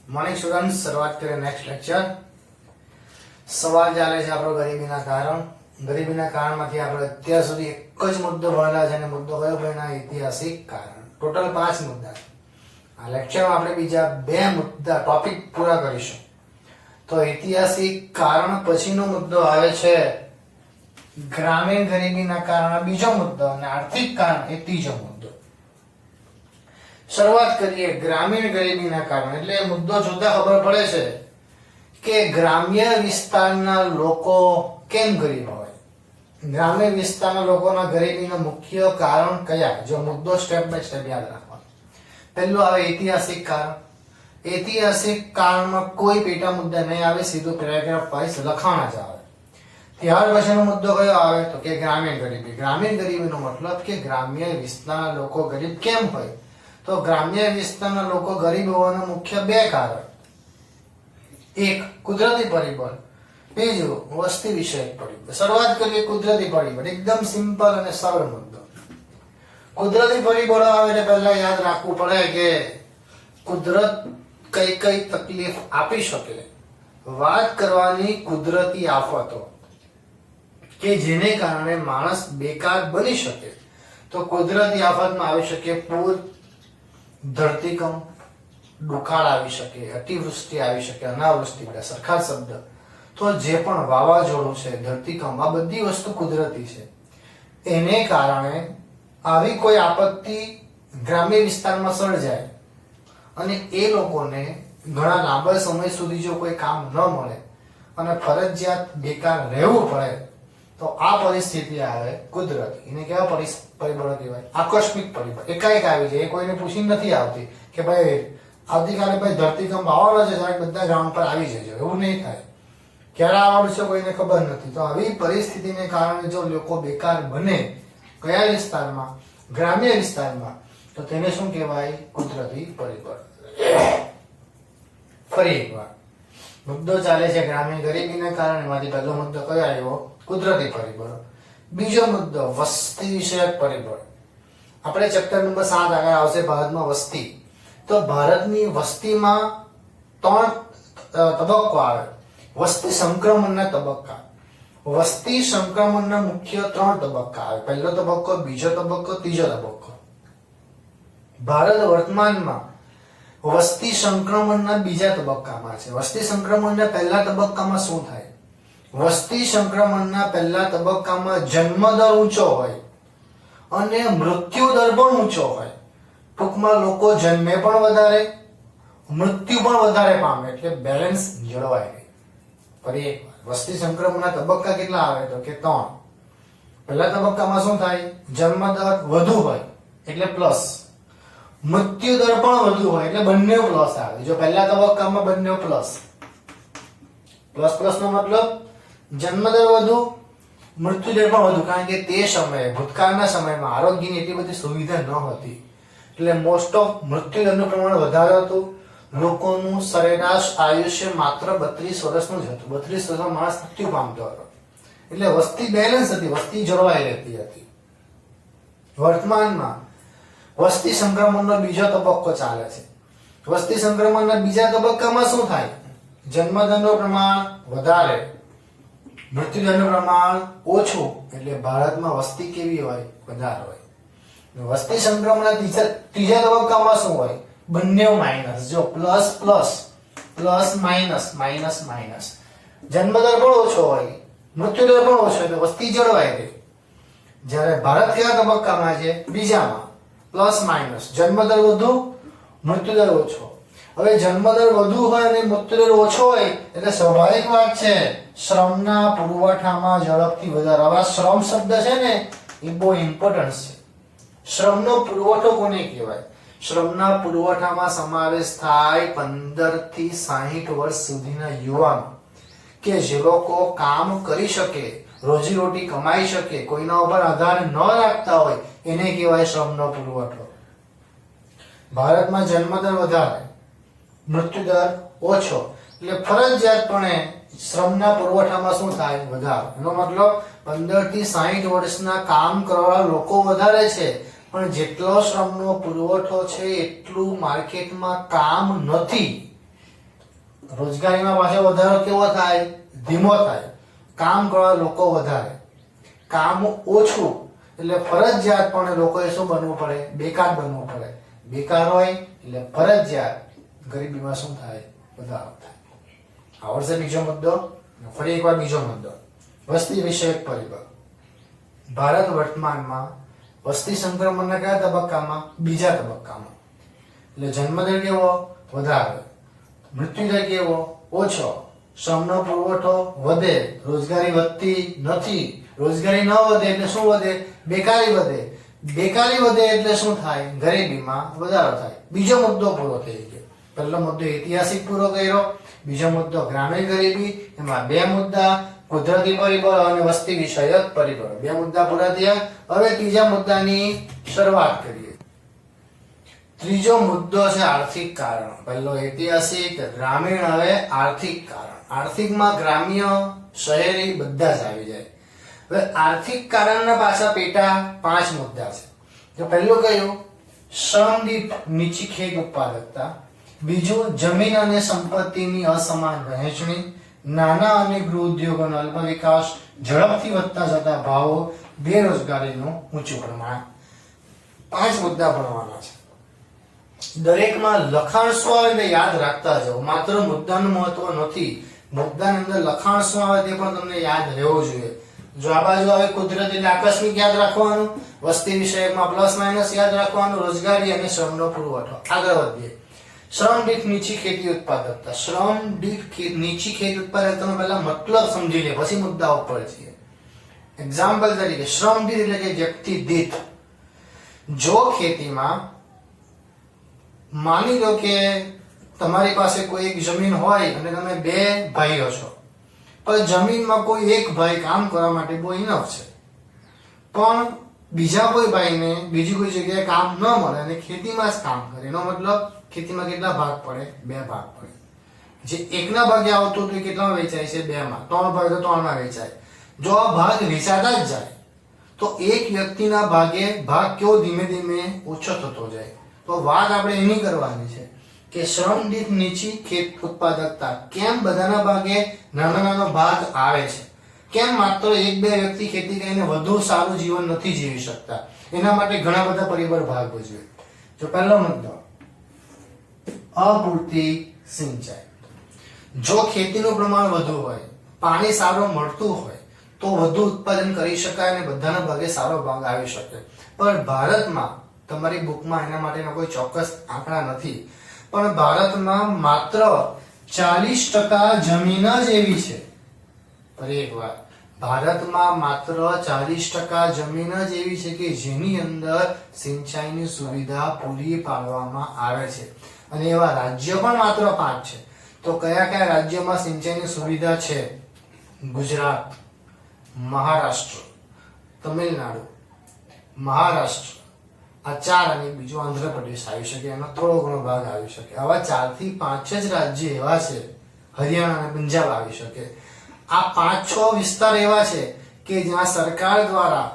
Morning student, શરૂઆત કરીએ next lecture. સવાલ ચાલે છે આપણો ગરીબીના કારણ. ગરીબીના કારણમાંથી આપણે અત્યાર સુધી એક જ મુદ્દો ભણેલા છે અને મુદ્દો કયો ભણ્યા? ઐતિહાસિક કારણ. ટોટલ 5 મુદ્દા. આ લેક્ચરમાં આપણે બીજા 2 મુદ્દા ટોપિક પૂરા કરીશું. તો ઐતિહાસિક કારણ પછીનો મુદ્દો આવે છે ગ્રામીણ ગરીબીના કારણે બીજો મુદ્દો અને આર્થિક કારણ એ ત્રીજો મુદ્દો. શરૂઆત કરીએ ગ્રામીણ ગરીબીના કારણે. એટલે મુદ્દો જોતા ખબર પડે છે કે ગ્રામ્ય વિસ્તારના લોકો કેમ ગરીબ હોય. ગ્રામ્ય વિસ્તારના લોકોના ગરીબીનું મુખ્ય કારણ કયા? જો મુદ્દો સ્ટેપ બાય સ્ટેપ યાદ રાખવાનો. પહેલું આવે ઐતિહાસિક કારણ. ઐતિહાસિક કારણમાં કોઈ પેટા મુદ્દા નહીં આવે, સીધું પેરાગ્રાફ વાઇઝ લખાણ જ આવે. ત્યાર પછીનો મુદ્દો કયો આવે? તો કે ગ્રામીણ ગરીબી. ગ્રામીણ ગરીબીનો મતલબ કે ગ્રામ્ય વિસ્તારના લોકો ગરીબ કેમ હોય? તો ગ્રામ્ય વિસ્તારના લોકો ગરીબ હોવાના મુખ્ય 2 કારણ. એક કુદરતી પરિબળ, બીજું વસ્તી વિષયક પરિબળ. શરૂઆત કરીએ કુદરતી પરિબળ. એકદમ સિમ્પલ અને સરળ મુદ્દો. કુદરતી પરિબળો આવે એટલે પહેલા યાદ રાખવું પડે કે કુદરત કઈ કઈ તકલીફ આપી શકે. વાત કરવાની કુદરતી આફતો કે જેને કારણે માણસ બેકાર બની શકે. તો કુદરતી આફતમાં આવી શકે પૂર, ધરતીકંપ, દુકાળ આવી શકે, અતિવૃષ્ટિ આવી શકે, અનાવૃષ્ટિ, બધા સરખા શબ્દ. તો જે પણ વાવાઝોડું છે, ધરતીકંપ, આ બધી વસ્તુ કુદરતી છે. એને કારણે આવી કોઈ આપત્તિ ગ્રામ્ય વિસ્તારમાં સર્જાય અને એ લોકોને ઘણા લાંબા સમય સુધી જો કોઈ કામ ન મળે અને ફરજિયાત બેકાર રહેવું પડે, તો આ પરિસ્થિતિ આવે કુદરતી. એને કેવા પરિબળો કહેવાય? આકસ્મિક પરિબળ. એકાએક આવી જાય, એ કોઈને પૂછીને નથી આવતી કે ભાઈ આવતીકાલે ભાઈ ધરતીકંપ આવવાનો છે, જરાક બધા ગ્રાઉન્ડ પર આવી જજો. એવું નહીં થાય. ક્યારે આવવાનું છે કોઈને ખબર નથી. તો આવી પરિસ્થિતિને કારણે જો લોકો બેકાર બને કયા વિસ્તારમાં? ગ્રામ્ય વિસ્તારમાં, તો તેને શું કહેવાય? કુદરતી પરિબળ. ફરી એકવાર મુદ્દો ચાલે છે ગ્રામીણ ગરીબીના કારણે. માંથી પહેલો મુદ્દો કયો આવ્યો? કુદરતી પરિબળો. બીજો મુદ્દો વસ્તી વિષયક પરિબળ. આપણે ચેપ્ટર નંબર 7 આગળ આવશે ભારતમાં વસ્તી. તો ભારતની વસ્તીમાં 3 તબક્કો આવે. વસ્તી સંક્રમણના તબક્કા. વસ્તી સંક્રમણના મુખ્ય 3 તબક્કા આવે. પહેલો તબક્કો, બીજો તબક્કો, ત્રીજો તબક્કો. ભારત વર્તમાનમાં વસ્તી સંક્રમણના બીજા તબક્કામાં છે. વસ્તી સંક્રમણના પહેલા તબક્કામાં શું થાય? વસ્તી સંક્રમણના પહેલા તબક્કામાં જન્મદર ઊંચો હોય અને મૃત્યુ દર પણ ઊંચો હોય. ટૂંકમાં લોકો જન્મે પણ વધારે, મૃત્યુ પણ વધારે પામે, એટલે બેલેન્સ જળવાય રહે. ફરી એકવાર વસ્તી સંક્રમણના તબક્કા કેટલા આવે? તો કે 3. પહેલા તબક્કામાં શું થાય? જન્મદર વધુ હોય એટલે પ્લસ, મૃત્યુ દર પણ વધુ હોય એટલે બંને પ્લસ આવે. જો પહેલા તબક્કામાં બંને પ્લસ, પ્લસ પ્લસ નો મતલબ જન્મદર વધુ, મૃત્યુ દર પણ વધુ. કારણ કે તે સમયે ભૂતકાળના સમયમાં આરોગ્યની એટલી બધી સુવિધા ન હતી, એટલે મોસ્ટ ઓફ મૃત્યુ દરનું પ્રમાણ વધારે હતું. લોકોનું સરેરાશ આયુષ્ય માત્ર 32 વર્ષનું જ હતું. 32 વર્ષમાં માણસ મૃત્યુ પામતો હતો. એટલે વસ્તી બેલેન્સ હતી, વસ્તી જળવાઈ રહેતી હતી. વર્તમાનમાં વસ્તી સંક્રમણનો બીજો તબક્કો ચાલે છે. વસ્તી સંક્રમણના બીજા તબક્કામાં શું થાય? જન્મદરનું પ્રમાણ વધારે, મૃત્યુદરનું પ્રમાણ ઓછું, એટલે ભારતમાં વસ્તી કેવી હોય? વધારે હોય. વસ્તી સંક્રમણના ત્રીજા તબક્કામાં શું હોય? બંને માઇનસ. જો plus plus, plus minus, minus minus. જન્મદર પણ ઓછો હોય, મૃત્યુદર પણ ઓછો, એટલે વસ્તી જળવાઈ રહે. જ્યારે ભારત કયા તબક્કામાં છે? બીજામાં. પ્લસ માઇનસ, જન્મદર વધુ, મૃત્યુદર ઓછો. હવે જન્મદર વધુ હોય અને મૃત્યુદર ઓછો હોય એટલે સ્વાભાવિક વાત છે શ્રમના પુરવઠામાં ઝડપથી વધારો. હવે શ્રમ શબ્દ છે ને એ બહુ ઇમ્પોર્ટન્ટ છે. શ્રમનો પુરવઠો કોને કહેવાય? શ્રમના પુરવઠામાં સમાવેશ થાય 15 થી 60 વર્ષ સુધીના યુવાનો કે જે લોકો કામ કરી શકે, રોજીરોટી કમાઈ શકે, કોઈના ઉપર આધાર ન રાખતા હોય, એને કહેવાય શ્રમનો પુરવઠો. ભારતમાં જન્મદર વધારે, મૃત્યુદર ઓછો, એટલે ફરજિયાતપણે શ્રમના પુરવઠામાં શું થાય? વધારો. એનો મતલબ 15 થી 60 વર્ષના કામ કરવાવાળા લોકો વધારે છે, પણ જેટલો શ્રમનો પુરવઠો છે એટલું માર્કેટમાં કામ નથી. રોજગારીમાં પાછો વધારો કેવો થાય? ધીમો થાય. કામ કરવા લોકો વધારે, કામ ઓછું, એટલે ફરજિયાતપણે લોકોએ શું બનવું પડે? બેકાર બનવું પડે. બેકાર હોય એટલે ફરજિયાત ગરીબીમાં શું થાય? વધારો થાય. આવડશે બીજો મુદ્દો? ફરી એકવાર બીજો મુદ્દો, વસ્તી વિષયક પરિબળ. ભારત વર્તમાનમાં વસ્તી સંક્રમણના કયા તબક્કામાં? બીજા તબક્કામાં. એટલે જન્મદર કેવો? વધારે. મૃત્યુદર કેવો? ઓછો. શ્રમનો પુરવઠો વધે, રોજગારી વધતી નથી. રોજગારી ન વધે એટલે શું વધે? બેકારી વધે. બેકારી વધે એટલે શું થાય? ગરીબીમાં વધારો થાય. બીજો મુદ્દો પૂરો થઈ ગયો. પહેલો મુદ્દો ઐતિહાસિક પૂરો કર્યો, બીજો મુદ્દો ગ્રામીણ ગરીબી. એમાં બે મુદ્દા, કુદરતી પરિબળ અને વસ્તી વિષયક પરિબળ. બે મુદ્દા પૂરા થયા. હવે ત્રીજા મુદ્દાની શરૂઆત કરીએ. ત્રીજો મુદ્દો છે આર્થિક કારણ. પહેલો ઐતિહાસિક, ગ્રામીણ, હવે આર્થિક કારણ. આર્થિકમાં ગ્રામ્ય, શહેરી બધા જ આવી જાય. હવે આર્થિક કારણના પાછા પેટા 5 મુદ્દા છે. તો પહેલું કયું? શ્રમ દીઠ નીચી ખેત ઉત્પાદકતા. બીજું, જમીન અને સંપત્તિની અસમાન વહેંચણી. નાના અને ગૃહ ઉદ્યોગોનો અલ્પ વિકાસ. ઝડપથી વધતા જતા ભાવો. બેરોજગારીનું ઊંચું પ્રમાણ. 5 મુદ્દા ભણવાના છે. દરેકમાં લખાણ શું આવે તે યાદ રાખતા જાઓ. માત્ર મુદ્દાનું મહત્વ નથી, મુદ્દાની અંદર લખાણ શું આવે તે પણ તમને યાદ રહેવું જોઈએ. જો આ બાજુ આવે કુદરતી એટલે આકસ્મિક યાદ રાખવાનું, વસ્તી વિષયકમાં પ્લસ માઇનસ યાદ રાખવાનું, રોજગારી અને શ્રમનો પુરવઠો. આગળ વધીએ. શ્રમ દીઠ નીચી ખેતી ઉત્પાદકતા. શ્રમ દીઠ નીચી ખેતી ઉત્પાદકતાનો પહેલા મતલબ સમજી લે, પછી મુદ્દા ઉપર છીએ. એક્ઝામ્પલ તરીકે શ્રમ દીઠ એટલે કે વ્યક્તિ દીઠ. જો ખેતીમાં માની લો કે તમારી પાસે કોઈ એક જમીન હોય અને તમે 2 ભાઈઓ છો, પણ જમીનમાં કોઈ એક ભાઈ કામ કરવા માટે બહુ ઇનફ છે, પણ બીજા કોઈ ભાઈને બીજી કોઈ જગ્યાએ કામ ન મળે અને ખેતીમાં જ કામ કરે. એનો મતલબ ખેતીમાં કેટલા ભાગ પડે? 2 ભાગ પડે. જે એકના ભાગે આવતું હતું એ કેટલામાં વેચાય છે? 2માં. 3 ભાગ તો 3માં વેચાય. જો આ ભાગ વેચાતા જ જાય તો એક વ્યક્તિના ભાગે ભાગ કેવો ધીમે ધીમે ઓછો થતો જાય. તો વાત આપણે એની કરવાની છે કે શ્રમ દીઠ નીચી ખેત ઉત્પાદકતા કેમ બધાના ભાગે નાનો ભાગ આવે છે? કેમ માત્ર 1-2 વ્યક્તિ ખેતી કરીને વધુ સારું જીવન નથી જીવી શકતા? એના માટે ઘણા બધા પરિબળ ભાગ ભજવે. જો પહેલો મુદ્દો અપૂરતી સિંચાઈ. જો ખેતીનું પ્રમાણ વધુ હોય, પાણી સારું મળતું હોય તો વધુ ઉત્પાદન કરી શકાય અને બધાના ભાગે સારો ભાગ આવી શકે. પણ ભારતમાં, તમારી બુકમાં એના માટેના કોઈ ચોક્કસ આંકડા નથી, પણ ભારતમાં માત્ર 40% જમીન જ એવી છે. ફરી એક વાર, ભારતમાં માત્ર 40% જમીન જ એવી છે કે જેની અંદર સિંચાઈની સુવિધા પૂરી પાડવામાં આવે છે. અને એવા રાજ્ય પણ માત્ર 5 છે. તો કયા કયા રાજ્યોમાં સિંચાઈની સુવિધા છે? ગુજરાત, મહારાષ્ટ્ર, તમિલનાડુ, મહારાષ્ટ્ર, આ 4 અને બીજું આંધ્રપ્રદેશ આવી શકે, એમાં થોડો ઘણો ભાગ આવી શકે. આવા 4 થી 5 જ રાજ્ય એવા છે, હરિયાણા અને પંજાબ આવી શકે. આ 5-6 વિસ્તાર એવા છે કે જ્યાં સરકાર દ્વારા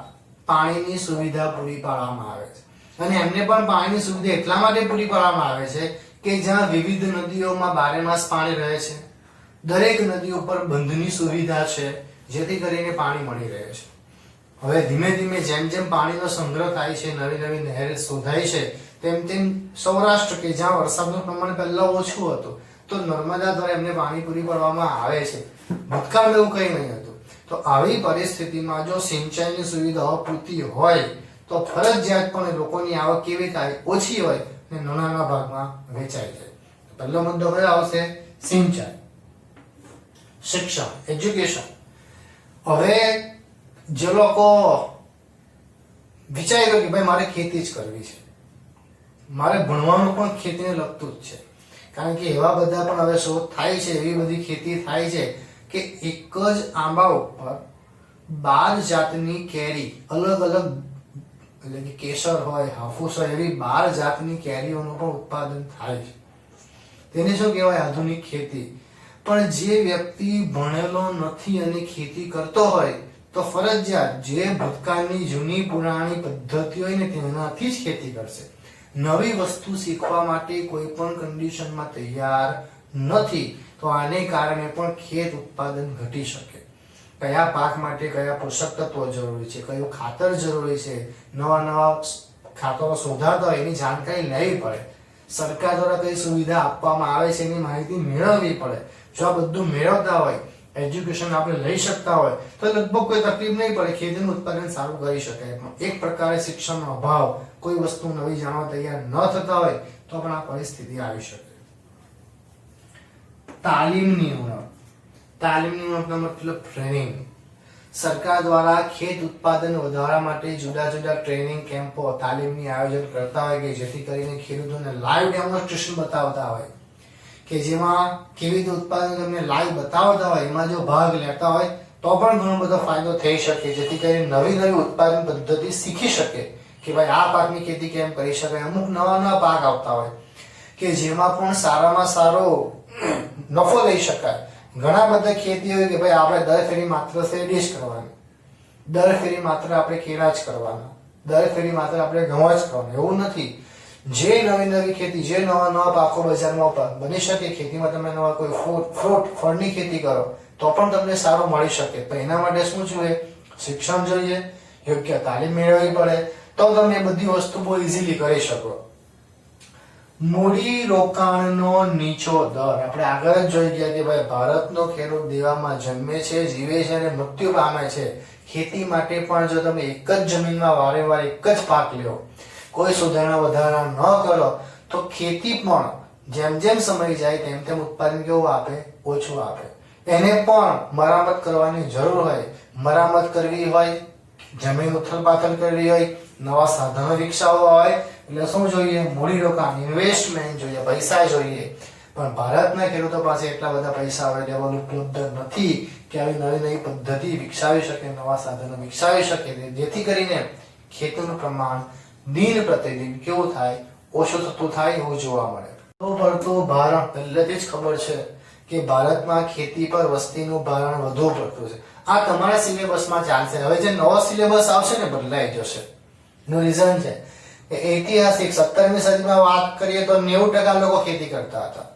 પાણીની સુવિધા પૂરી પાડવામાં આવે છે. અને એમને પણ પાણીની સુવિધા એટલા માટે પૂરી પાડવામાં આવે છે કે જ્યાં વિવિધ નદીઓમાં 12 માસ પાણી રહે છે. દરેક નદી ઉપર બંધની સુવિધા છે જેથી કરીને પાણી મળી રહે છે. હવે ધીમે ધીમે જેમ જેમ પાણીનો સંગ્રહ થાય છે, નવી નવી નહેર શોધાય છે, તેમ તેમ સૌરાષ્ટ્ર કે જ્યાં વરસાદનું પ્રમાણ પહેલા ઓછું હતું તો નર્મદા દ્વારા એમને પાણી પૂરી પાડવામાં આવે છે. ભૂતકાળમાં એવું કંઈ નહીં હતું. તો આવી પરિસ્થિતિમાં જો સિંચાઈની સુવિધા અપૂરતી હોય તો ફરજિયાતપણે લોકોની આવક કેવી થાય? ઓછી હોય અને નાના ભાગમાં વેચાઈ જાય. પહેલો મુદ્દો કયો આવશે? સિંચાઈ. શિક્ષણ, એજ્યુકેશન. હવે જે લોકો વિચાર્યું કે ભાઈ મારે ખેતી જ કરવી છે, મારે ભણવાનું પણ ખેતીને લગતું જ છે, કારણ કે એવા બધા પણ હવે શોધ થાય છે, એવી બધી ખેતી થાય છે કે એક જ આંબા ઉપર 12 જાતની કેરી, અલગ અલગ, એટલે કે કેસર હોય, હાફૂસ હોય, એવી 12 જાતની કેરીઓનું પણ ઉત્પાદન થાય છે. તેને શું કહેવાય? આધુનિક ખેતી. પણ જે વ્યક્તિ ભણેલો નથી અને ખેતી કરતો હોય તો ફરજિયાત જે ભૂતકાળની જૂની પુરાણી પદ્ધતિઓ હોય ને તેનાથી જ ખેતી કરશે. નવી વસ્તુ શીખવા માટે કોઈ પણ કન્ડિશનમાં તૈયાર નથી તો આને કારણે પણ ખેત ઉત્પાદન ઘટી શકે. કયા પાક માટે કયા પોષક તત્વો જરૂરી છે, કયું ખાતર જરૂરી છે, નવા ખાતરો શોધાતા હોય એની જાણકારી લેવી પડે. સરકાર દ્વારા કઈ સુવિધા આપવામાં આવે છે એની માહિતી મેળવવી પડે. જો આ બધું મેળવતા હોય, એજ્યુકેશન આપણે લઈ શકતા હોય તો લગભગ કોઈ તકલીફ નહીં પડે, ખેતીનું ઉત્પાદન સારું કરી શકાય. પણ એક પ્રકારે શિક્ષણનો અભાવ, કોઈ વસ્તુ નવી જાણવા તૈયાર ન થતા હોય તો પણ આ પરિસ્થિતિ આવી શકે. તાલીમની ઉણપ. તાલીમની ઉણપનો મતલબ ટ્રેનિંગ. સરકાર દ્વારા ખેત ઉત્પાદન વધારવા માટે જુદા જુદા ટ્રેનિંગ કેમ્પો, તાલીમની આયોજન કરતા હોય કે જેથી કરીને ખેડૂતોને લાઈવ ડેમોન્સ્ટ્રેશન બતાવતા હોય કે જેમાં કેવી રીતે ઉત્પાદન તમને લાઈવ બતાવતા હોય, એમાં જો ભાગ લેતા હોય તો પણ ઘણો બધો ફાયદો થઈ શકે, જેથી કરીને નવી ઉત્પાદન પદ્ધતિ શીખી શકે કે ભાઈ આ પાકની ખેતી કેમ કરી શકાય. અમુક નવા પાક આવતા હોય કે જેમાં પણ સારામાં સારો નફો લઈ શકાય. ઘણા બધા ખેતી હોય કે ભાઈ આપણે દર ફેરી માત્ર શેરડી જ કરવાની, દર ફેરી માત્ર આપણે કેળા જ કરવાના, દર ફેરી માત્ર આપણે ઘઉં જ કરવાના, એવું નથી. જે નવી ખેતી, જે નવા પાકો બજારમાં બની શકે, ખેતીમાં તમે નવા કોઈ ફ્રૂટ ફળની ખેતી કરો તો પણ તમને સારું મળી શકે. તો એના માટે શું જોઈએ? શિક્ષણ જોઈએ, યોગ્ય તાલીમ મેળવવી પડે તો તમે એ બધી વસ્તુ બહુ ઇઝીલી કરી શકો. મૂડી રોકાણનો નીચો દર. આપણે આગળ જ જોઈ ગયા કે ભાઈ ભારતનો ખેડૂત દેવામાં જન્મે છે, જીવે છે અને મૃત્યુ પામે છે. ખેતી માટે પણ જો તમે એક જ જમીનમાં વારંવાર એક જ પાક લ્યો, કોઈ સુધારણા વધારા ન કરો તો ખેતી પણ જેમ જેમ સમય જાય તેમ તેમ ઉત્પાદન કેવું આપે? ઓછું આપે. એને પણ મરામત કરવાની જરૂર હોય. મરામત કરવી હોય, જમીન ઉથલપાથલ કરવી હોય, નવા સાધનો વિકસાવવા હોય એટલે શું જોઈએ? મૂડી રોકાણ, ઇન્વેસ્ટમેન્ટ જોઈએ, પૈસા જોઈએ. પણ ભારતના ખેડૂતો પાસે એટલા બધા પૈસા અવેલેબલ ઉપલબ્ધ નથી કે આવી નવી પદ્ધતિ વિકસાવી શકે, નવા સાધનો વિકસાવી શકે, જેથી કરીને ખેતીનું પ્રમાણ દિન પ્રતિદિન કેવું થાય? ઓછું થતું થાય એવું જોવા મળે. પડતું ભારણ પહેલેથી જ ખબર છે કે ભારતમાં ખેતી પર વસ્તીનું ભારણ વધુ પડતું છે. આ તમારા સિલેબસમાં ચાલશે. હવે જે નવો સિલેબસ આવશે ને બદલાઈ જશે. નું રીઝન છે કે ઐતિહાસિક 17મી સદીમાં વાત કરીએ તો 90% લોકો ખેતી કરતા હતા.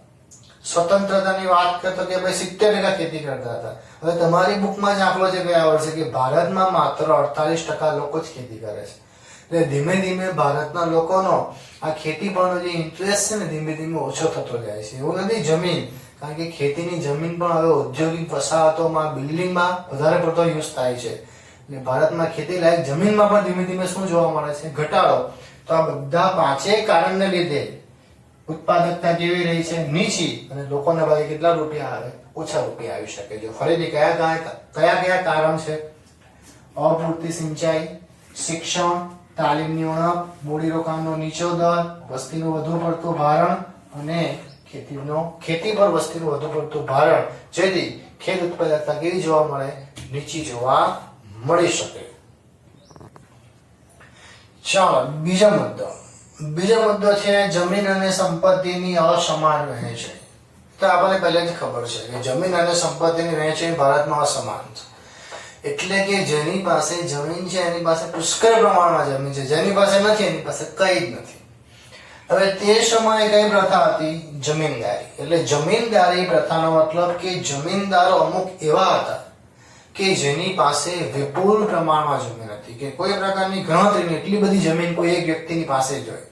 સ્વતંત્રતાની વાત કરતો કે ભાઈ 70% ખેતી કરતા હતા. હવે તમારી બુકમાં જ આંકડો છે ગયા વર્ષે કે ભારતમાં માત્ર 48% લોકો જ ખેતી કરે છે. એટલે ધીમે ધીમે ભારતના લોકોનો આ ખેતી પરનો જે ઇન્ટરેસ્ટ છે ને ધીમે ધીમે ઓછો થતો જાય છે. એવું નથી જમીન, કારણ કે ખેતીની જમીન પણ હવે ઔદ્યોગિક વસાહતોમાં, બિલ્ડિંગમાં વધારે પડતો યુઝ થાય છે. એટલે ભારતમાં ખેતી લાયક જમીનમાં પણ ધીમે ધીમે શું જોવા મળે છે? ઘટાડો. તો આ બધા પાંચેય કારણને લીધે ઉત્પાદકતા કેવી રહી છે? નીચી. અને લોકોના ભાગે કેટલા રૂપિયા આવે? ઓછા રૂપિયા આવી શકે. જો ફરીથી કયા કારણ છે? અપૂરતી સિંચાઈ, શિક્ષણ, તાલીમની ઉણપ, મૂડીરોકાણનો નીચો દર, વસ્તીનું વધુ પડતું ભારણ અને ખેતી પર વસ્તીનું વધુ પડતું ભારણ, જેથી ખેત ઉત્પાદકતા કેવી જોવા મળે? નીચી જોવા મળી શકે. ચાલો બીજો મુદ્દો છે જમીન અને સંપત્તિની અસમાન વહેંચણી. તો આપણને પહેલેથી ખબર છે કે જમીન અને સંપત્તિની વહેંચણી ભારતમાં અસમાન છે. એટલે કે જેની પાસે જમીન છે એની પાસે પુષ્કળ પ્રમાણમાં જમીન છે, જેની પાસે નથી એની પાસે કઈ જ નથી. હવે તે સમયે કઈ પ્રથા હતી? જમીનદારી. એટલે જમીનદારી પ્રથાનો મતલબ કે જમીનદારો અમુક એવા હતા કે જેની પાસે વિપુલ પ્રમાણમાં જમીન હતી, કે કોઈ પ્રકારની ગણતરી એટલી બધી જમીન કોઈ એક વ્યક્તિની પાસે જ હોય.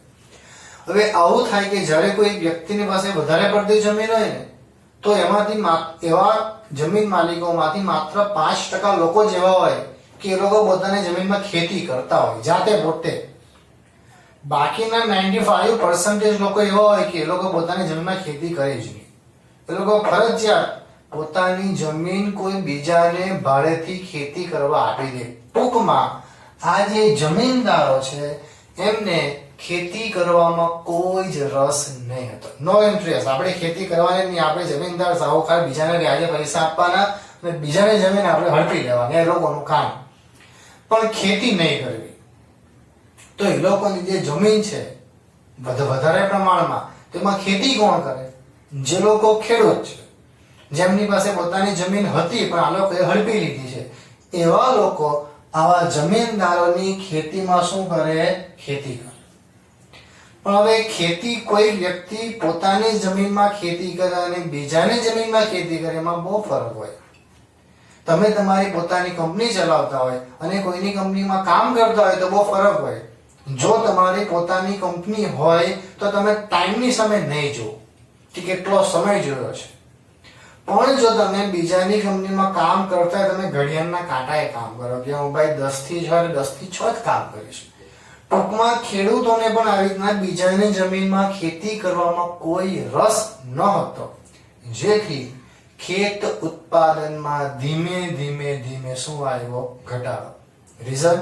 હવે આવું થાય કે જ્યારે કોઈ એક વ્યક્તિની પાસે વધારે પડતી જમીન હોય ને તો એમાંથી એવા જમીન માલિકોમાંથી માત્ર 5% લોકો જ એવા હોય કે એ લોકો પોતાની જમીનમાં ખેતી કરતા હોય જાતે પોતે. બાકીના 95% લોકો એવા હોય કે એ લોકો પોતાની જમીનમાં ખેતી કરે જ નહીં. એ લોકો ફરજિયાત પોતાની જમીન કોઈ બીજાને ભાડેથી ખેતી કરવા આપી દે. ટૂંકમાં આ જે જમીનદારો છે એમને ખેતી કરવામાં કોઈ જ રસ નહીં હતો. નો ઇન્ટરેસ્ટ. આપણે ખેતી કરવાની નહીં, આપણે જમીનદાર સાહુકાર બીજાને વ્યાજે પૈસા આપવાના અને બીજાને જમીન આપણે હડપી લેવાની, એ લોકોનું કામ. પણ ખેતી નહીં કરવી. તો એ લોકોની જે જમીન છે વધારે પ્રમાણમાં, તેમાં ખેતી કોણ કરે? જે લોકો ખેડૂત છે, જેમની પાસે પોતાની જમીન હતી પણ આ લોકોએ હડપી લીધી છે, એવા લોકો આવા જમીનદારોની ખેતીમાં શું કરે? ખેતી કરે. પણ હવે ખેતી કોઈ વ્યક્તિ પોતાની જમીનમાં ખેતી કરે અને બીજાની જમીનમાં ખેતી કરે એમાં બહુ ફરક હોય. તમે તમારી પોતાની કંપની ચલાવતા હોય અને કોઈની કંપનીમાં કામ કરતા હોય તો બહુ ફરક હોય. જો તમારી પોતાની કંપની હોય તો તમે ટાઈમની સામે નહીં જુઓ કે કેટલો સમય જોયો છે, પણ જો તમે બીજાની કંપનીમાં કામ કરતા હોય, તમે ઘડિયાળના કાંટાએ કામ કરો કે હું ભાઈ 10 થી 6 10 થી 6 જ કામ કરીશ. ટૂંકમાં ખેડૂતોને પણ આવી રીતના બીજાની જમીનમાં ખેતી કરવામાં કોઈ રસ ન હતો, જેથી ખેત ઉત્પાદનમાં ધીમે ધીમે શું આવ્યો? ઘટાડો. રીઝન,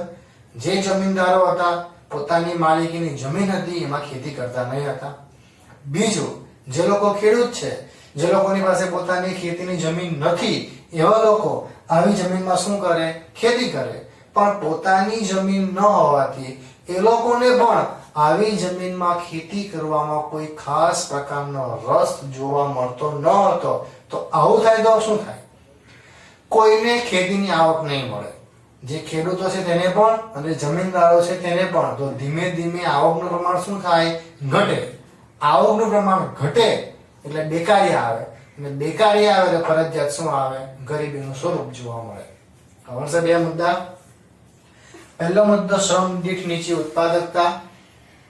જે જમીનદારો હતા પોતાની માલિકીની જમીન હતી એમાં ખેતી કરતા નહીં હતા. બીજું, જે લોકો ખેડૂત છે, જે લોકોની પાસે પોતાની ખેતીની જમીન નથી, એવા લોકો આવી જમીનમાં શું કરે? ખેતી કરે. પણ પોતાની જમીન ન હોવાથી એ લોકોને પણ આવી જમીનમાં ખેતી કરવામાં કોઈ ખાસ પ્રકારનો રસ જોવા મળતો ન હતો. તો આવું થાય તો શું થાય? કોઈને ખેતીની આવક નહીં મળે. જે ખેડૂતો છે તેને પણ અને જમીનદારો છે તેને પણ. તો ધીમે ધીમે આવકનું પ્રમાણ શું થાય? ઘટે. આવકનું પ્રમાણ ઘટે એટલે બેકારી આવે, અને બેકારી આવે એટલે ફરજિયાત શું આવે? ગરીબીનું સ્વરૂપ જોવા મળે. ખબર છે? બે મુદ્દા. પહેલો મુદ્દો શ્રમ દીઠ નીચી ઉત્પાદકતા.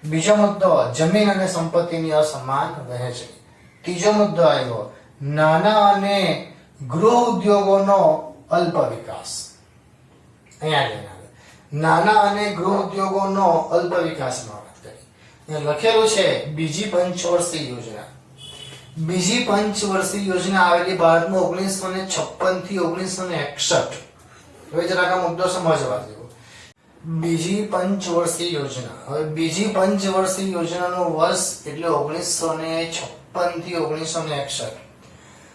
બીજો મુદ્દો જમીન અને સંપત્તિની અસમાન વહેંચણી. ત્રીજો મુદ્દો આવ્યો નાના અને ગૃહ ઉદ્યોગોનો અલ્પ વિકાસ. અહીંયા લઈને આવે નાના અને ગૃહ ઉદ્યોગોનો અલ્પ વિકાસમાં વાત કરી. લખેલું છે બીજી પંચવર્ષીય યોજના. બીજી પંચવર્ષીય યોજના આવેલી ભારતમાં 1956 થી 1961. હવે જરાક આ મુદ્દો સમજવા જેવો. બીજી પંચવર્ષીય યોજના. હવે બીજી પંચવર્ષીય યોજનાનું વર્ષ એટલે 1956 થી 1961.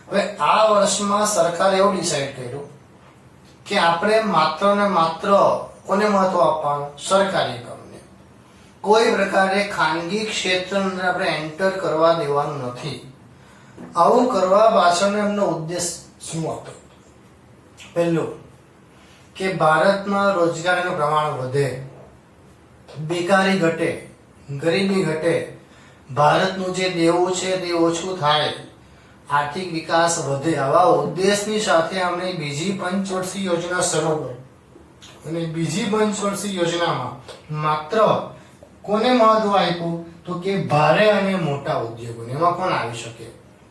હવે આ વર્ષમાં સરકારે એવું ડિસાઈડ કર્યું કે આપણે માત્ર ને માત્ર કોને મહત્વ આપવાનું? સરકારી એકમને. કોઈ પ્રકારે ખાનગી ક્ષેત્રની આપણે એન્ટર કરવા દેવાનું નથી. આવું કરવા પાછળનો એમનો ઉદ્દેશ શું હતો? પહેલું, કે ભારતમાં રોજગારીનું પ્રમાણ વધે, બેકારી ઘટે, ગરીબી ઘટે, ભારતનું જે દેવું છે તે ઓછું થાય, આર્થિક વિકાસ વધે. આવા ઉદ્દેશની સાથે આપણે બીજી પંચવર્ષીય યોજના શરૂ કરી. અને બીજી પંચવર્ષીય યોજનામાં માત્ર કોને મહત્વ આપ્યું? તો કે ભારે અને મોટા ઉદ્યોગોને. એમાં કોણ આવી શકે?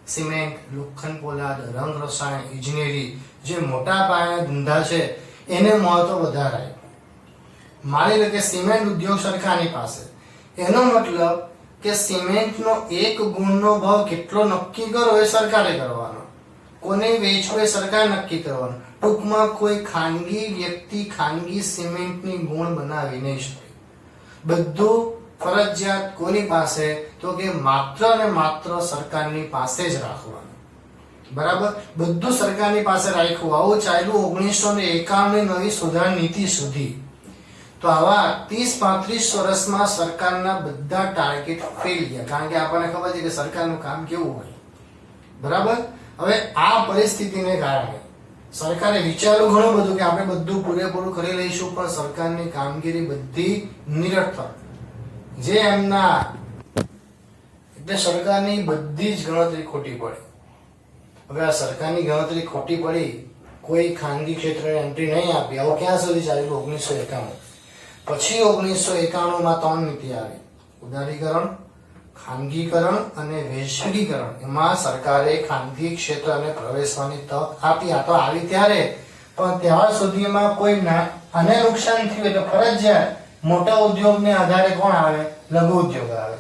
સિમેન્ટ, લોખંડ પોલાદ, રંગ રસાયણ, ઇજનેરી, જે મોટા પાયાના ધંધા છે એને મહત્વ વધારે આપ્યું. માની લો કે સિમેન્ટ ઉદ્યોગ સરકારની પાસે, એનો મતલબ કે સિમેન્ટનો એક ગુણનો ભાવ કેટલો નક્કી કરો એ સરકારે કરવાનો, કોને વેચવો એ સરકારે નક્કી કરવાનો. ટૂંકમાં કોઈ ખાનગી વ્યક્તિ ખાનગી સિમેન્ટની ગુણ બનાવી નહીં શકે. બધું ફરજિયાત કોની પાસે? તો કે માત્ર ને માત્ર સરકારની પાસે જ રાખવાનું. બરાબર? બધું સરકારની પાસે રાખ્યું. આવું ચાલ્યું 1951 નવી સુધાર નીતિ સુધી. તો આવા 30-35 વર્ષમાં સરકારના બધા ટાર્ગેટ ફેલ ગયા. કારણ કે આપણને ખબર છે કે સરકારનું કામ કેવું હોય. બરાબર? હવે આ પરિસ્થિતિને કારણે સરકારે વિચાર્યું ઘણું બધું કે આપણે બધું પૂરેપૂરું કરી લઈશું, પણ સરકારની કામગીરી બધી નિરર્થક. જે એમના એટલે સરકારની બધી જ ગણતરી ખોટી પડી. હવે આ સરકારની ગણતરી ખોટી પડી, કોઈ ખાનગી ક્ષેત્રને એન્ટ્રી નહીં આપી. આવું ક્યાં સુધી ચાલ્યું? 1991. પછી 1991માં 3 નીતિ આવી. ઉદારીકરણ, ખાનગીકરણ અને વૈશ્વિકીકરણ. એમાં સરકારે ખાનગી ક્ષેત્રને પ્રવેશવાની તક આપી. આ તો આવી ત્યારે, પણ ત્યાર સુધીમાં કોઈ આને નુકસાન થયું એટલે ફરજિયાત મોટા ઉદ્યોગને આધારે કોણ આવે? લઘુ ઉદ્યોગ આવે.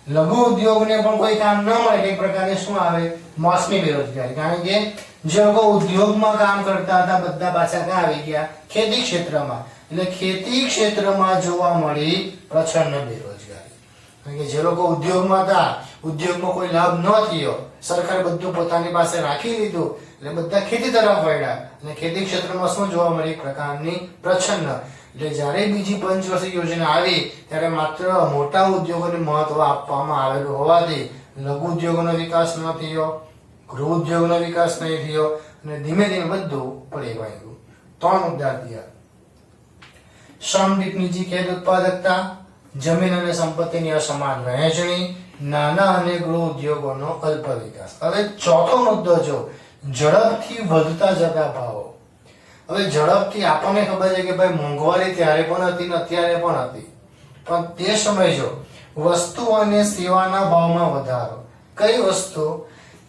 લઘુ ઉદ્યોગને પણ કોઈ કામ ન મળે એક પ્રકારે શું આવે? મોસમી બેરોજગારી. કારણ કે જે લોકો ઉદ્યોગમાં કામ કરતા હતા બધા પાછા ક્યાં આવી ગયા? ખેતી ક્ષેત્રમાં. એટલે ખેતી ક્ષેત્રમાં જોવા મળી પ્રચંડ બેરોજગારી. કારણ કે જે લોકો ઉદ્યોગમાં હતા, ઉદ્યોગમાં કોઈ લાભ ન થયો, સરકારે બધું પોતાની પાસે રાખી લીધું, એટલે બધા ખેતી તરફ વળ્યા. અને ખેતી ક્ષેત્રમાં શું જોવા મળી? એક પ્રકારની પ્રચંડ. એટલે જ્યારે બીજી પંચવર્ષીય યોજના આવી ત્યારે માત્ર મોટા ઉદ્યોગોને મહત્વ આપવામાં આવેલું હોવાથી લઘુ ઉદ્યોગોનો વિકાસ ન થયો, ગૃહ ઉદ્યોગનો વિકાસ નહીં થયો, અને ધીમે ધીમે બધું પડી ગયું. 3 મુદ્દા થયા. શ્રમ દીઠ નીચી ખેત ઉત્પાદકતા, જમીન અને સંપત્તિની અસમાન વહેંચણી, નાના અને ગૃહ ઉદ્યોગોનો અલ્પ વિકાસ. હવે ચોથો મુદ્દો જો ઝડપથી વધતા જતા ભાવો. હવે ઝડપથી આપણને ખબર છે કે ભાઈ મોંઘવારી ત્યારે પણ હતી ને અત્યારે પણ હતી, પણ તે સમય જો વસ્તુ અને સેવાના ભાવમાં વધારો. કઈ વસ્તુ?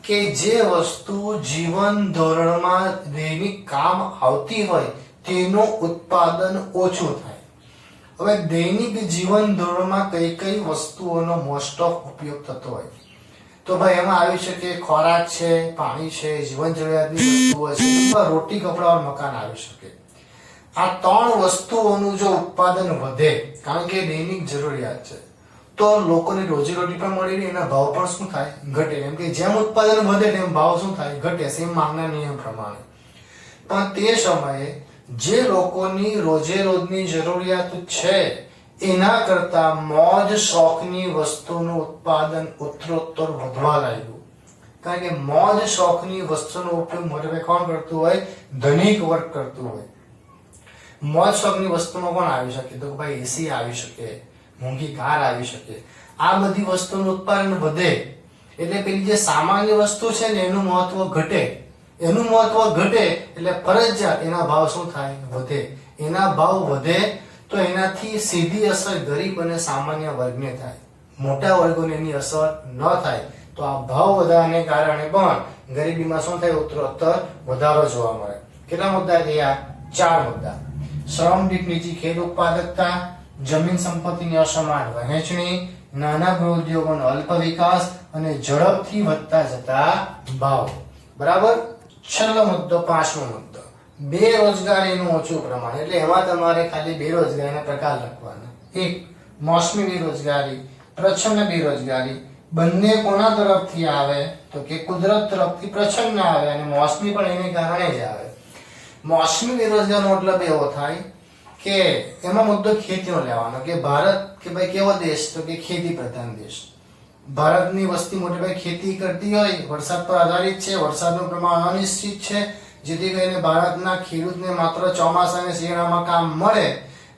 કે જે વસ્તુ જીવન ધોરણમાં દૈનિક કામ આવતી હોય તેનું ઉત્પાદન ઓછું થાય. હવે દૈનિક જીવન ધોરણમાં કઈ કઈ વસ્તુઓનો મોસ્ટ ઓફ ઉપયોગ થતો હોય, તો ભાઈ એમાં આવી શકે ખોરાક છે, પાણી છે, જીવન જરૂરિયાતની વસ્તુઓ છે, અથવા રોટી કપડા મકાન આવી શકે. આ ત્રણ વસ્તુઓનું જો ઉત્પાદન વધે, કારણ કે દૈનિક જરૂરિયાત છે, તો લોકોની રોજીરોટી પણ મળી રહે, એના ભાવ પણ શું થાય? ઘટે. કેમ કે જેમ ઉત્પાદન વધે તેમ ભાવ શું થાય? ઘટે, સેમ માંગના નિયમ પ્રમાણે. પણ તે સમયે જે લોકોની રોજે રોજની જરૂરિયાત છે એના કરતા મોજ શોખની વસ્તુનું ઉત્પાદન ઉત્તરોત્તર વધવા લાગ્યું. કારણ કે મોજ શોખની વસ્તુનો ઉપયોગ મોટે કોણ કરતું હોય? ધનિક વર્ગ કરતું હોય. મોજ શોખની વસ્તુમાં કોણ આવી શકે? તો ભાઈ એસી આવી શકે, મોંઘી કાર આવી શકે. આ બધી વસ્તુનું ઉત્પાદન વધે એટલે પેલી જે સામાન્ય વસ્તુ છે ને એનું મહત્વ ઘટે. એનું મહત્વ ઘટે એટલે ફરજિયાત એના ભાવ શું થાય? વધે. એના ભાવ વધે તો એનાથી સીધી અસર ગરીબ અને સામાન્ય વર્ગને થાય, મોટા વર્ગોને એની અસર ન થાય. તો આ ભાવ વધારાને કારણે પણ ગરીબીમાં શું થાય? ઉત્તરોત્તર વધારો જોવા મળે. કેટલા મુદ્દા થયા? 4 મુદ્દા. શ્રમ દીઠ નીચી ખેત ઉત્પાદકતા, જમીન સંપત્તિની અસમાન વહેંચણી, નાના ગૃહ ઉદ્યોગોનો અલ્પ વિકાસ અને ઝડપથી વધતા જતા ભાવ. બરાબર. છેલ્લો મુદ્દો, 5મો મુદ્દો, બેરોજગારીનું ઓછું પ્રમાણ. એટલે એમાં તમારે ખાલી બેરોજગારીના પ્રકાર લખવાના. 1. મોસમી બેરોજગારી, પ્રચ્છન્ન બેરોજગારી. બંને કોના તરફથી આવે? તો કે કુદરત તરફથી પ્રચ્છન્ન આવે અને મોસમી પણ એને કારણે જ આવે. મોસમી બેરોજગારીનો મતલબ એવો થાય કે એમાં મુદ્દો ખેતીનો લેવાનો કે ભારત કે ભાઈ કેવો દેશ? તો કે ખેતી પ્રધાન દેશ. ભારતની વસ્તી મોટે ભાગે ખેતી કરતી હોય, વરસાદ પર આધારિત છે, વરસાદનું પ્રમાણ અનિશ્ચિત છે, જેથી કરીને ભારતના ખેડૂતને માત્ર ચોમાસા અને શિયાળામાં કામ મળે,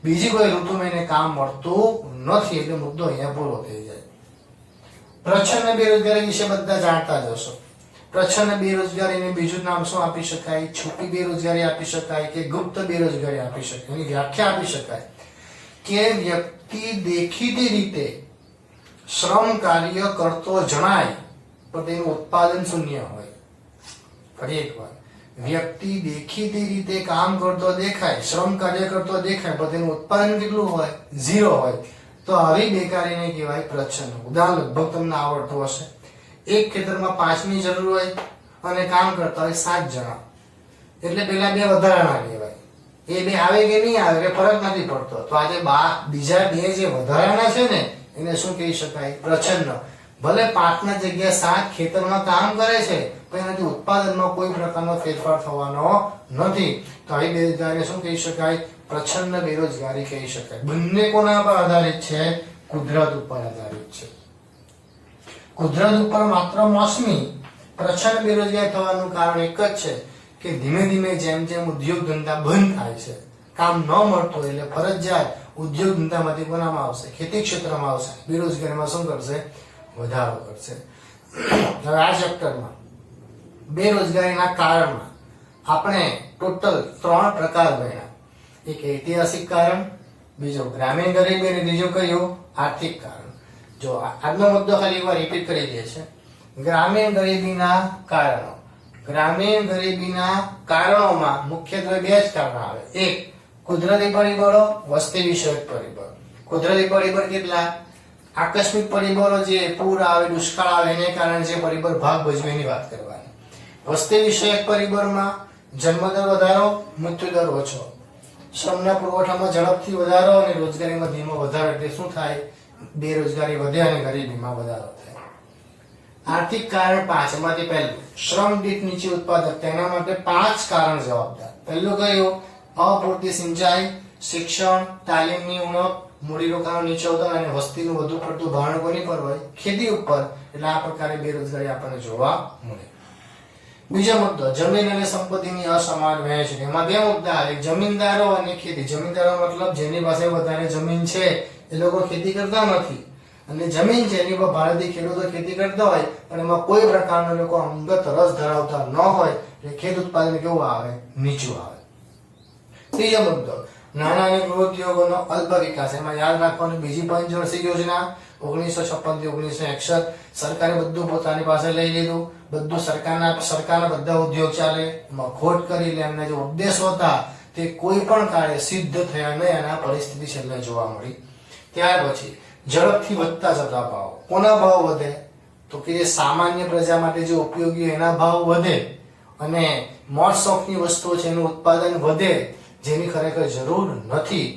બીજી કોઈ ઋતુમાં એને કામ મળતું નથી. એટલે મુદ્દો અહીંયા પૂરો થઈ જાય. પ્રચ્છન્ન બેરોજગારી વિશે બધા જાણતા જ હશો. પ્રચ્છન્ન બેરોજગારીને બીજું નામ શું આપી શકાય? છુપી બેરોજગારી આપી શકાય કે ગુપ્ત બેરોજગારી આપી શકાય. એની વ્યાખ્યા આપી શકાય કે વ્યક્તિ દેખીતી રીતે શ્રમ કાર્ય કરતો જણાય પણ તેનું ઉત્પાદન શૂન્ય હોય. ફરી એકવાર, વ્યક્તિ દેખીતી રીતે કામ કરતો દેખાય, શ્રમ કાર્ય કરતો દેખાય પણ તેનું ઉત્પાદન કેટલું હોય? 0 હોય. તો આવી બેકારીને કહેવાય પ્રચ્છન્ન. ઉદાહરણ લગભગ તમને આવડતું હશે. એક ખેતરમાં 5ની જરૂર હોય અને કામ કરતા હોય 7 જણા, એટલે પેલા 2 વધારાના કહેવાય. એ 2 આવે કે નહીં આવે કે ફરક નથી પડતો. તો આજે બીજા 2 જે વધારાના છે ને એને શું કહી શકાય? પ્રચ્છન્ન. ભલે 5ના જગ્યાએ 7 ખેતરમાં કામ કરે છે પણ એનાથી ઉત્પાદનમાં કોઈ પ્રકારનો ફેરફાર થવાનો નથી. તો આવી બેરોજગારી શું કહી શકાય? પ્રચ્છન્ન બેરોજગારી કહી શકાય. બંને કોના પર આધારિત છે? કુદરત ઉપર આધારિત છે. કુદરત ઉપર માત્ર મોસમી. પ્રચ્છન્ન બેરોજગારી થવાનું કારણ એક જ છે કે ધીમે ધીમે જેમ જેમ ઉદ્યોગ ધંધા બંધ થાય છે, કામ ન મળતું એટલે ફરજિયાત ઉદ્યોગ ધંધામાંથી કોનામાં આવશે? ખેતી ક્ષેત્રમાં આવશે. બેરોજગારીમાં શું કરશે? વધારો કરશે. હવે આ ચેપ્ટરમાં બેરોજગારીના કારણમાં આપણે ટોટલ 3 પ્રકાર ગણ્યા. એક ઐતિહાસિક કારણ, બીજો ગ્રામીણ ગરીબી અને બીજો કયો? આર્થિક કારણ. જો આજનો મુદ્દો ખાલી એકવાર રિપીટ કરી દે છે. ગ્રામીણ ગરીબીના કારણો. ગ્રામીણ ગરીબીના કારણોમાં મુખ્યત્વે 2 જ કારણો આવે. એક, કુદરતી પરિબળો, વસ્તી વિષયક પરિબળ. કુદરતી પરિબળ કેટલા? આકસ્મિક પરિબળો, જે પૂર આવે, દુષ્કાળ આવે એને કારણે જે પરિબળ ભાગ ભજવે એની વાત કરવાની. વસ્તી વિષયક પરિબળમાં જન્મદર વધારો, મૃત્યુદર ઓછો. શ્રમના પુરવઠામાં ઝડપથી વધારો અને રોજગારીમાં ધીમો વધારો. એટલે શું થાય? બેરોજગારી વધે અને ગરીબીમાં વધારો થાય. આર્થિક કારણ 5. એમાંથી પહેલું, શ્રમ દીઠ નીચી ઉત્પાદકતા. એના માટે 5 કારણ જવાબદાર. પહેલું કયું? અપૂરતી સિંચાઈ, શિક્ષણ, તાલીમની ઉણપ, મૂડીરોકાણનું નીચોતર અને વસ્તીનું વધુ પડતું ભારણ કોની પર હોય? ખેતી ઉપર. એટલે આ પ્રકારે બેરોજગારી આપણને જોવા મળે. બીજો મુદ્દો, જમીન અને સંપત્તિની અસમાન વહેંચણી. એમાં 2 મુદ્દા આવે. જમીનદારો અને ખેતી. જમીનદારો મતલબ જેની પાસે વધારે જમીન છે એ લોકો ખેતી કરતા નથી, અને જમીન છે એની પર ભારતીય ખેડૂતો ખેતી કરતા હોય પણ એમાં કોઈ પ્રકારના લોકો અંગત રસ ધરાવતા ન હોય એટલે ખેત ઉત્પાદન કેવું આવે? નીચું આવે. ત્રીજો મુદ્દો, નાના અને ગૃહ ઉદ્યોગોનો અલ્પ વિકાસ. એમાં યાદ રાખવાનું બીજી પંચવર્ષીય યોજના 1956 થી 1961 સરકારે બધું પોતાની પાસે લઈ લીધું, બધું સરકારના બધા ઉદ્યોગ ચાલે, એમાં ખોટ કરી લે. એમના જે ઉદ્દેશો હતા તે કોઈ પણ કાર્ય સિદ્ધ થયા નહીં અને આ પરિસ્થિતિ છેલ્લે જોવા મળી. ત્યાર પછી ઝડપથી વધતા જતા ભાવ. કોના ભાવ વધે? તો કે જે સામાન્ય પ્રજા માટે જે ઉપયોગી એના ભાવ વધે, અને મોજ શોખની વસ્તુઓ છે એનું ઉત્પાદન વધે જેની ખરેખર જરૂર નથી.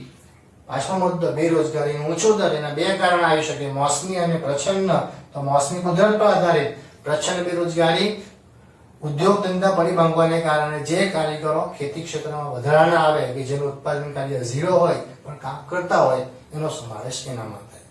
પાંચમો મુદ્દો બેરોજગારીનું ઊંચું દર. એના બે કારણ આવી શકે, મોસમી અને પ્રચ્છન્ન. તો મોસમી કુદરત પર આધારિત, પ્રચ્છન્ન બેરોજગારી ઉદ્યોગ ધંધા પડી ભાંગવાને કારણે જે કારીગરો ખેતી ક્ષેત્રમાં વધારાના આવે કે જેનું ઉત્પાદન કાર્ય ઝીરો હોય પણ કામ કરતા હોય એનો સમાવેશ એનામાં થાય.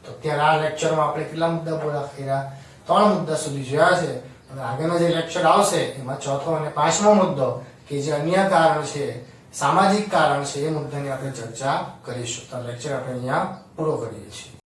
તો ત્યારે આ લેક્ચરમાં આપણે કેટલા મુદ્દા પૂરા કર્યા? 3 મુદ્દા સુધી જોયા છે. અને આગળનો જે લેક્ચર આવશે એમાં ચોથો અને પાંચમો મુદ્દો કે જે અન્ય કારણ છે, સામાજિક કારણ છે, એ મુદ્દાની આપણે ચર્ચા કરીશું. તો લેક્ચર આપણે અહીંયા પૂરો કરીએ છીએ.